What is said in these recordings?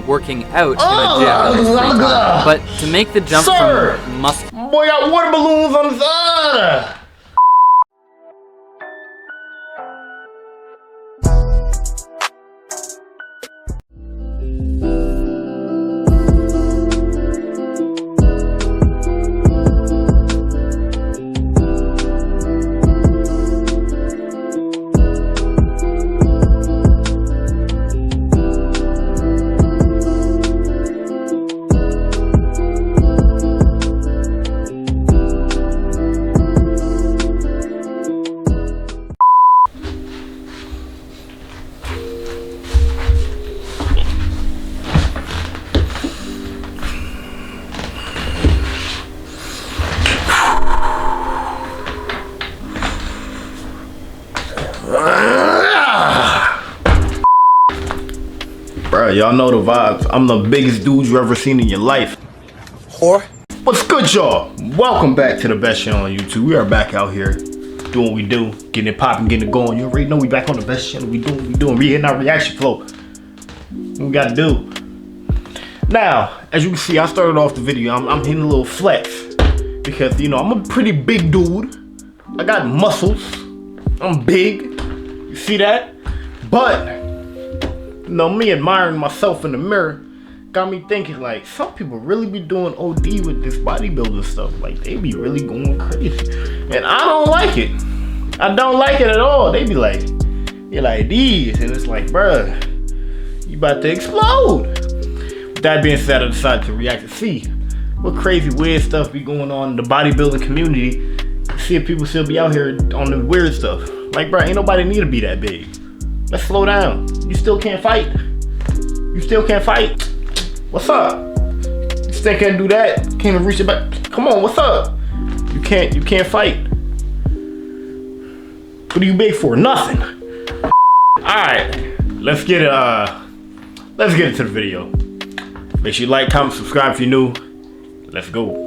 working out in the gym in his free time. But to make the jump from muscle... Boy, got water balloons on the side! Bro, y'all know the vibes. I'm the biggest dude you ever seen in your life. Whore. What's good, y'all? Welcome back to the best channel on YouTube. We are back out here doing what we do, getting it popping, getting it going. You already know we back on the best channel. We doing what we doing. We hitting our reaction flow. What we gotta do. Now, as you can see, I started off the video. I'm hitting a little flex because, you know, I'm a pretty big dude. I got muscles. I'm big. You see that? But you know, me admiring myself in the mirror got me thinking, like, some people really be doing OD with this bodybuilder stuff. Like, they be really going crazy. And I don't like it. I don't like it at all. They be like, you're like these. And it's like, bruh, you about to explode. With that being said, I decided to react to see what crazy weird stuff be going on in the bodybuilding community. See if people still be out here on the weird stuff. Like, bruh, ain't nobody need to be that big. Let's slow down. You still can't fight. You still can't fight. What's up? You still can't do that. Can't even reach it back. Come on, what's up? You can't fight. What are you big for? Nothing. Alright. Let's get into the video. Make sure you like, comment, subscribe if you're new. Let's go.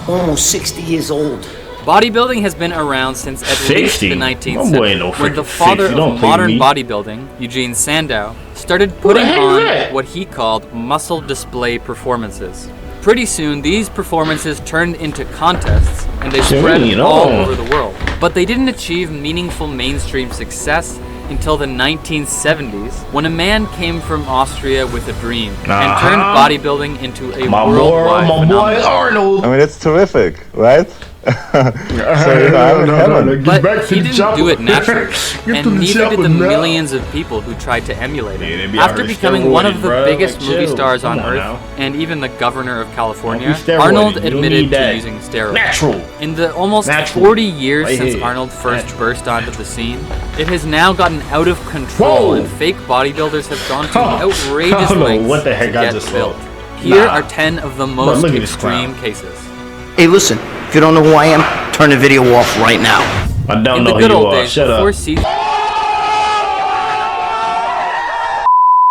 Almost 60 years old. Bodybuilding has been around since at least the 19th century, when the father of modern bodybuilding, Eugene Sandow, started putting on what he called muscle display performances. Pretty soon, these performances turned into contests, and they spread all over the world. But they didn't achieve meaningful mainstream success until the 1970s, when a man came from Austria with a dream and turned bodybuilding into a worldwide phenomenon. Arnold. I mean, it's terrific, right? So, you know, I'm in heaven. But he didn't do it naturally, and neither did the millions of people who tried to emulate him. After becoming one of the biggest movie stars on Earth, and even the governor of California, Arnold admitted to using steroids. In the almost 40 years since Arnold first burst onto the scene, it has now gotten out of control, and fake bodybuilders have gone to outrageous lengths to get built. Here are 10 of the most extreme cases. Hey, listen, if you don't know who I am, turn the video off right now. I don't know who you are. Shut up.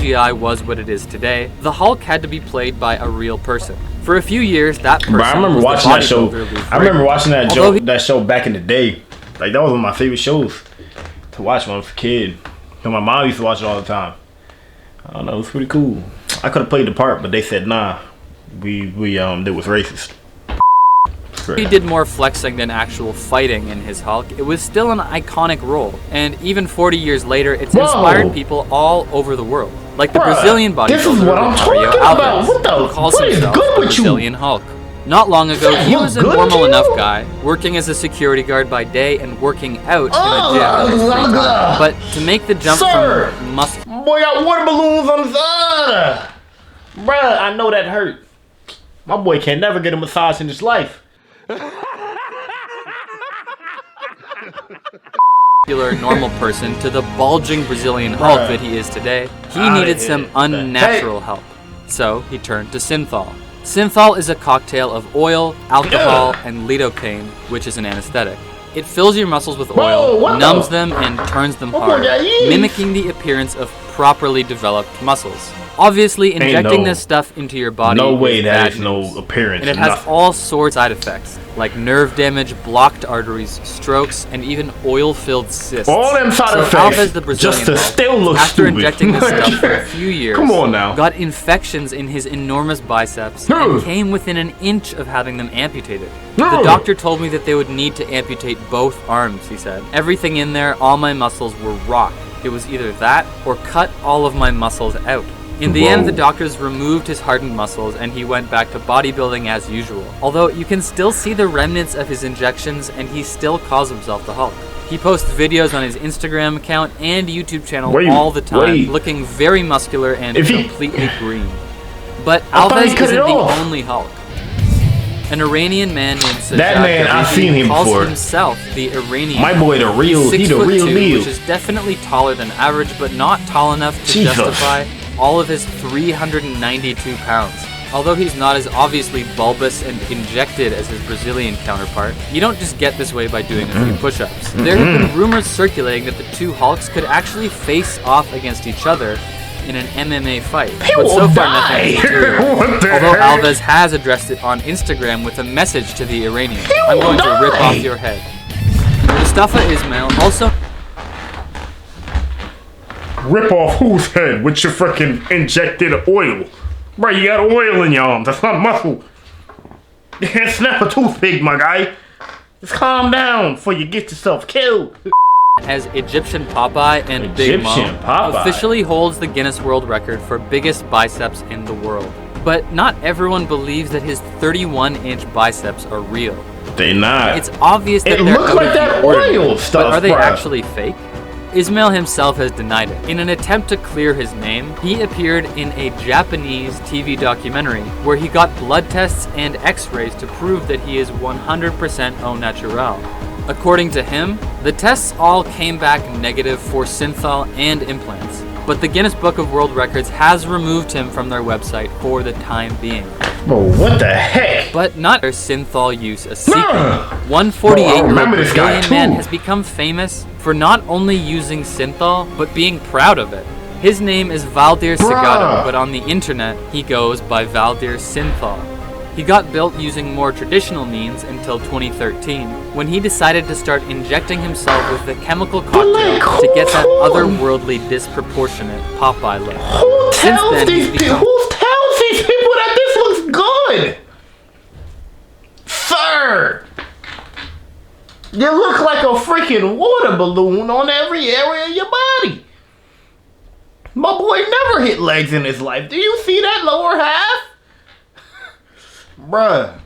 CGI was what it is today, the Hulk had to be played by a real person. For a few years, that person I remember watching that show. I remember watching that show back in the day. Like, that was one of my favorite shows to watch when I was a kid. And my mom used to watch it all the time. I don't know, it was pretty cool. I could have played the part, but they said nah. It was racist. He did more flexing than actual fighting in his Hulk. It was still an iconic role, and even 40 years later, it's inspired people all over the world. Like the Brazilian bodybuilder Alvarez, who calls himself the Brazilian Hulk. Not long ago, he was a normal enough guy, working as a security guard by day and working out in a gym in his free time. But to make the jump from muscle... Boy, got water balloons on the side! Bruh, I know that hurt. My boy can never get a massage in his life. Normal person to the bulging Brazilian Hulk that he is today, he needed some unnatural help. So he turned to Synthol. Synthol is a cocktail of oil, alcohol, and lidocaine, which is an anesthetic. It fills your muscles with oil, numbs them, and turns them hard, mimicking the appearance of properly developed muscles. Obviously, injecting this stuff into your body is bad news, no appearance, and it has all sorts of side effects, like nerve damage, blocked arteries, strokes, and even oil-filled cysts. All them side effects, Alvarez, the Brazilian just to still look after stupid. Injecting this stuff for a few years, come on now, got infections in his enormous biceps and came within an inch of having them amputated. The doctor told me that they would need to amputate both arms, he said. Everything in there, all my muscles were rock. It was either that or cut all of my muscles out. In the end, the doctors removed his hardened muscles and he went back to bodybuilding as usual. Although you can still see the remnants of his injections and he still calls himself the Hulk. He posts videos on his Instagram account and YouTube channel all the time, looking very muscular and completely green. But Alvarez isn't the only Hulk. An Iranian man named Sajjad calls himself the Iranian. My boy, the real, he the real deal. Which is definitely taller than average, but not tall enough to justify all of his 392 pounds. Although he's not as obviously bulbous and injected as his Brazilian counterpart, you don't just get this way by doing a few push-ups. There have been rumors circulating that the two Hulks could actually face off against each other in an MMA fight, but so far nothing is material. Although Alvarez has addressed it on Instagram with a message to the Iranian. I'm going to rip off your head. Mustafa Ismail also... Rip off whose head with your freaking injected oil? Bro, you got oil in your arms. That's not muscle. You can't snap a toothpick, my guy. Just calm down before you get yourself killed. As Egyptian Popeye and Big Mom officially holds the Guinness World Record for biggest biceps in the world. But not everyone believes that his 31-inch biceps are real. They're not. It's obvious that they're looks like that oil stuff, but are they actually fake? Ismail himself has denied it. In an attempt to clear his name, he appeared in a Japanese TV documentary where he got blood tests and x-rays to prove that he is 100% au naturel. According to him, the tests all came back negative for Synthol and implants, but the Guinness Book of World Records has removed him from their website for the time being. Bro, what the heck? But not their Synthol use a secret. 148-year-old Brazilian man has become famous for not only using Synthol, but being proud of it. His name is Valdir Sagado, but on the internet, he goes by Valdir Synthol. He got built using more traditional means until 2013, when he decided to start injecting himself with the chemical cocktail to get that otherworldly, disproportionate Popeye look. Who tells these people that this looks good? Sir! You look like a freaking water balloon on every area of your body. My boy never hit legs in his life. Do you see that lower half? Bruh.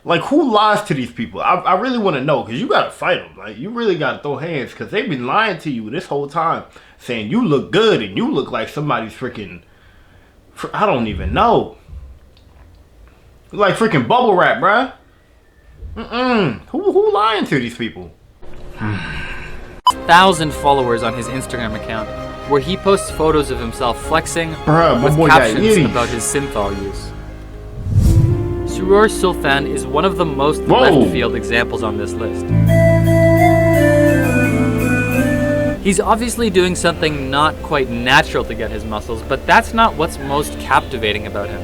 Like, who lies to these people? I really want to know, because you got to fight them. Like, you really got to throw hands, because they've been lying to you this whole time, saying you look good and you look like somebody's freaking... I don't even know. Like freaking bubble wrap, bruh. Who lying to these people? 1,000 followers on his Instagram account, where he posts photos of himself flexing with boy captions about his Synthol use. Soro Sultan is one of the most left-field examples on this list. He's obviously doing something not quite natural to get his muscles, but that's not what's most captivating about him.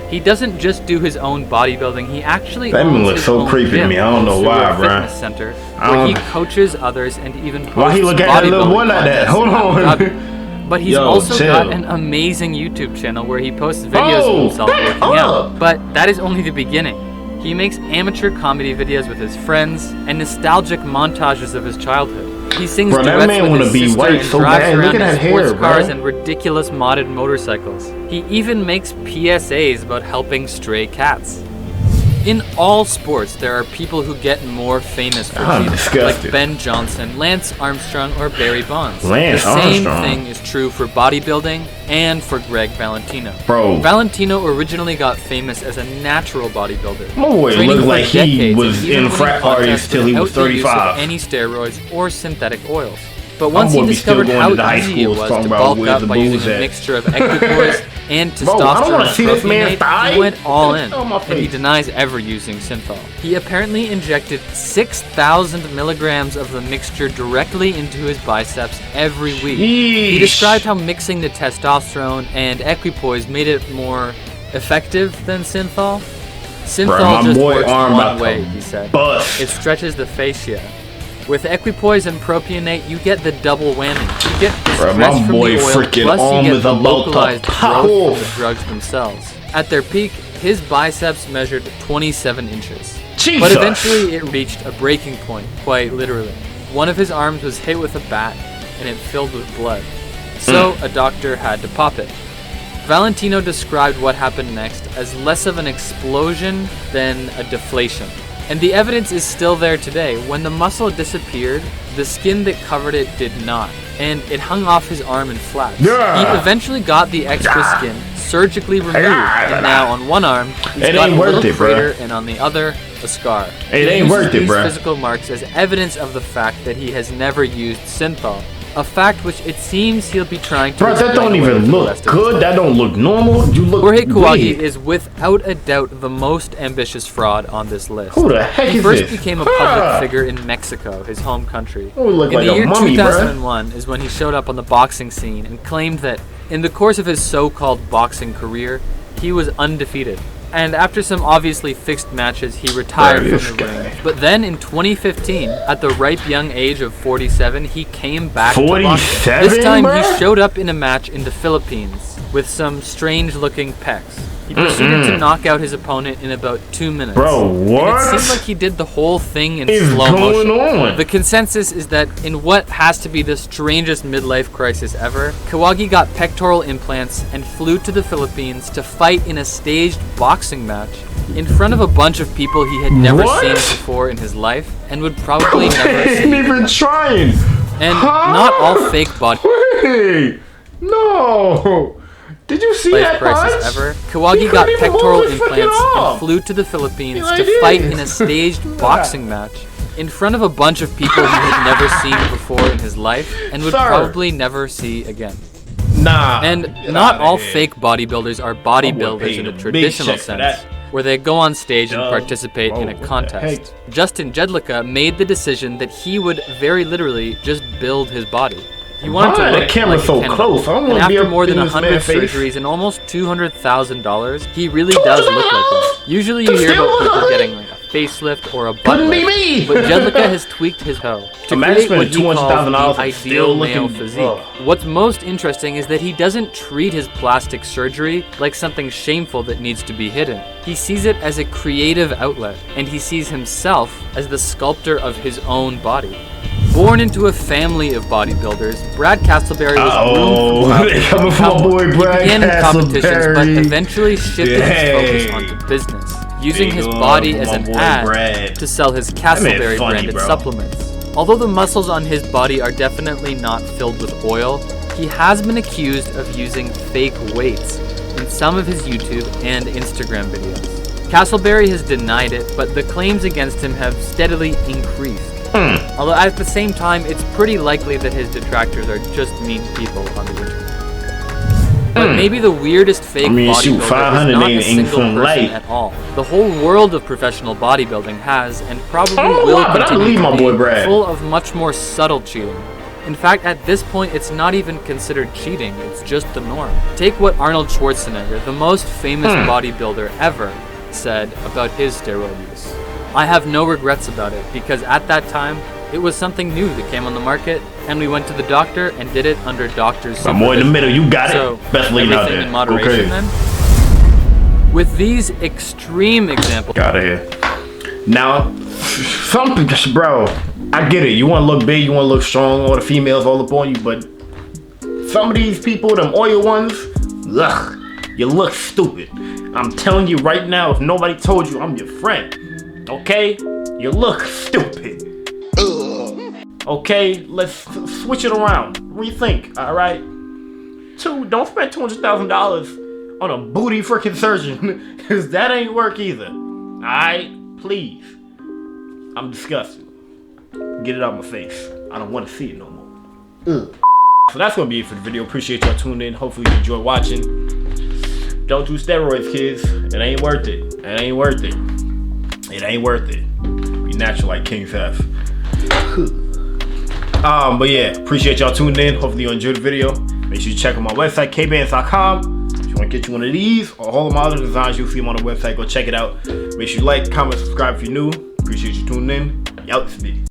He doesn't just do his own bodybuilding, he actually owns his own creepy to me. I don't know why, bro. Fitness center, where he coaches others and even posts why he look at that little boy like that? Hold on. But he's also got an amazing YouTube channel where he posts videos of himself working out. But that is only the beginning. He makes amateur comedy videos with his friends and nostalgic montages of his childhood. He sings duets with his sister and drives around in sports cars and ridiculous modded motorcycles. He even makes PSAs about helping stray cats. In all sports, there are people who get more famous for cheating, like Ben Johnson, Lance Armstrong, or Barry Bonds. The same thing is true for bodybuilding and for Greg Valentino. Valentino originally got famous as a natural bodybuilder, training for decades was in frat parties till he was 35. Any steroids or synthetic oils. But once he discovered how easy it was to bulk up by using a mixture of ectopores, and Bro, I don't want to see this man propionate, die. he went all in, On my and he face. denies ever using Synthol. He apparently injected 6,000 milligrams of the mixture directly into his biceps every week. He described how mixing the testosterone and equipoise made it more effective than Synthol. Synthol just works one way, he said. It stretches the fascia. With equipoise and propionate, you get the double whammy. You get the stress from the oil, plus you get the localized growth from the drugs themselves. At their peak, his biceps measured 27 inches. Jesus. But eventually it reached a breaking point, quite literally. One of his arms was hit with a bat, and it filled with blood. So a doctor had to pop it. Valentino described what happened next as less of an explosion than a deflation. And the evidence is still there today. When the muscle disappeared, the skin that covered it did not, and it hung off his arm in flaps. He eventually got the extra skin surgically removed, and now on one arm, he's got a little crater, and on the other, a scar. It ain't worth it, bro. These physical marks as evidence of the fact that he has never used Synthol. A fact which it seems he'll be trying to Bro, that don't even look good. That don't look normal. You look Jorge Kawagi weird. is without a doubt the most ambitious fraud on this list. Who the heck he is first this? became a public figure in Mexico, his home country. Oh, look in like the a year mummy, 2001 is when he showed up on the boxing scene and claimed that in the course of his so-called boxing career, he was undefeated. And after some obviously fixed matches, he retired from the ring. But then in 2015, at the ripe young age of 47, he came back to boxing. This time he showed up in a match in the Philippines with some strange looking pecs. He proceeded to knock out his opponent in about 2 minutes. Bro, what? And it seemed like he did the whole thing in slow motion. The consensus is that in what has to be the strangest midlife crisis ever, Kawagi got pectoral implants and flew to the Philippines to fight in a staged boxing match in front of a bunch of people he had never seen before in his life and would probably never see. Ain't even trying. And not all fake body. Wait, no. Did you see that crisis ever? Kawagi got pectoral implants and flew to the Philippines to fight in a staged boxing match in front of a bunch of people he had never seen before in his life and would probably never see again. Nah. And not all fake bodybuilders are bodybuilders in a traditional sense, where they go on stage and participate in a contest. Justin Jedlicka made the decision that he would very literally just build his body. He wanted to look that camera's like so close. I don't and want to be after more than 100 face. surgeries and almost $200,000, he really does look like that. Usually you hear about people getting like a facelift or a butt lift, but Jedlicka has tweaked his hoe to create what he calls the ideal male physique. What's most interesting is that he doesn't treat his plastic surgery like something shameful that needs to be hidden. He sees it as a creative outlet, and he sees himself as the sculptor of his own body. Born into a family of bodybuilders, Brad Castleberry was coming from my boy Brad He began in competitions, but Castleberry. eventually shifted his focus onto business, using his body as an ad to sell his Castleberry branded supplements. Although the muscles on his body are definitely not filled with oil, he has been accused of using fake weights in some of his YouTube and Instagram videos. Castleberry has denied it, but the claims against him have steadily increased. Although at the same time, it's pretty likely that his detractors are just mean people on the internet. But maybe the weirdest fake bodybuilder is not a single person at all. The whole world of professional bodybuilding has, and probably will continue to be, full of much more subtle cheating. In fact, at this point, it's not even considered cheating, it's just the norm. Take what Arnold Schwarzenegger, the most famous bodybuilder ever, said about his steroid use. I have no regrets about it, because at that time, it was something new that came on the market, and we went to the doctor and did it under doctor's supervision. I'm more in the middle, you got so, it. Best lean out there. In moderation, then? With these extreme examples... Got it. Now, something, bro, I get it. You want to look big, you want to look strong, all the females all up on you, but some of these people, them oil ones, ugh, you look stupid. I'm telling you right now, if nobody told you, I'm your friend. Okay? You look stupid. Okay? Let's switch it around. Rethink, alright? 2, don't spend $200,000 on a booty freaking surgeon, because that ain't work either. Alright? Please. I'm disgusted. Get it out my face. I don't want to see it no more. So that's going to be it for the video. Appreciate y'all tuning in. Hopefully you enjoy watching. Don't do steroids, kids. It ain't worth it. It ain't worth it. It ain't worth it. Be natural like Kingzeph. But yeah, appreciate y'all tuning in. Hopefully you enjoyed the video. Make sure you check out my website, kbands.com. If you want to get you one of these or all of my other designs, you'll see them on the website. Go check it out. Make sure you like, comment, subscribe if you're new. Appreciate you tuning in. Y'all, this video.